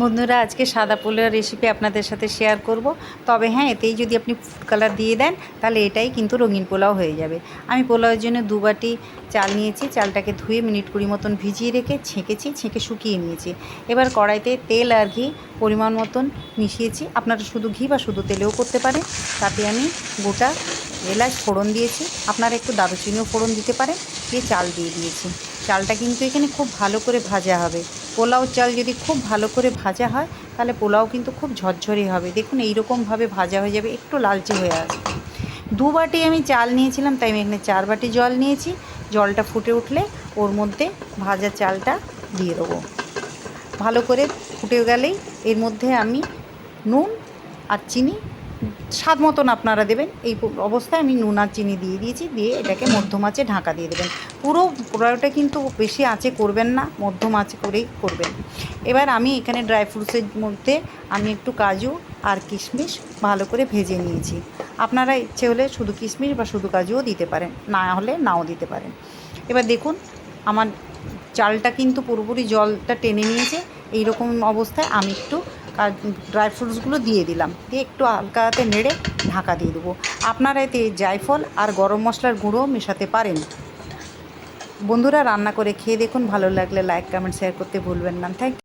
বন্ধুরা, আজকে সাদা পোলাও রেসিপি আপনাদের সাথে শেয়ার করব। তবে হ্যাঁ, এতেই যদি আপনি ফুড কালার দিয়ে দেন তাহলে এটাই কিন্তু রঙিন পোলাও হয়ে যাবে। আমি পোলাওয়ের জন্য 2 বাটি চাল নিয়েছি। চালটাকে ধুয়ে মিনিট 20 মতন ভিজিয়ে রেখে ছেঁকে শুকিয়ে নিয়েছি। এবার কড়াইতে তেল আর ঘি পরিমাণ মতন মিশিয়েছি। আপনারা শুধু ঘি বা শুধু তেলেও করতে পারেন। তাতে আমি গোটা এলাচ ফোড়ন দিয়েছি। আপনারা একটু দারুচিনিও ফোড়ন দিতে পারেন। দিয়ে চাল দিয়ে দিয়েছি। চালটা কিন্তু এখানে খুব ভালো করে ভাজা হবে। পোলাও চাল যদি খুব ভালো করে ভাজা হয় তাহলে পোলাও কিন্তু খুব ঝরঝরে হবে। দেখুন এইরকমভাবে ভাজা হয়ে যাবে, একটু লালচে হয়ে আসবে। 2 বাটি আমি চাল নিয়েছিলাম, তাই আমি এখানে 4 বাটি জল নিয়েছি। জলটা ফুটে উঠলে ওর মধ্যে ভাজা চালটা দিয়ে দেবো। ভালো করে ফুটে গেলেই এর মধ্যে আমি নুন আর চিনি স্বাদ মতন আপনারা দেবেন। এই অবস্থায় আমি নুন আর চিনি দিয়ে দিয়েছি। দিয়ে এটাকে মধ্যম আঁচে ঢাকা দিয়ে দেবেন। পুরো পোলাওটা কিন্তু বেশি আঁচে করবেন না, মধ্যম আঁচে করেই করবেন। এবার আমি এখানে ড্রাই ফ্রুটসের মধ্যে আমি একটু কাজু আর কিশমিশ ভালো করে ভেজে নিয়েছি। আপনারা ইচ্ছে হলে শুধু কিশমিশ বা শুধু কাজুও দিতে পারেন, না হলে নাও দিতে পারেন। এবার দেখুন আমার চালটা কিন্তু পুরোপুরি জলটা টেনে নিয়েছে। এই রকম অবস্থায় আমি একটু ড্রাই ফ্রুটসগুলো দিয়ে দিলাম। দিয়ে একটু হালকা হাতে নেড়ে ঢাকা দিয়ে দেবো। আপনারা এতে জায়ফল আর গরম মশলার গুঁড়ো মেশাতে পারেন। বন্ধুরা, রান্না করে খেয়ে দেখুন, ভালো লাগলে লাইক কমেন্ট শেয়ার করতে ভুলবেন না। থ্যাংক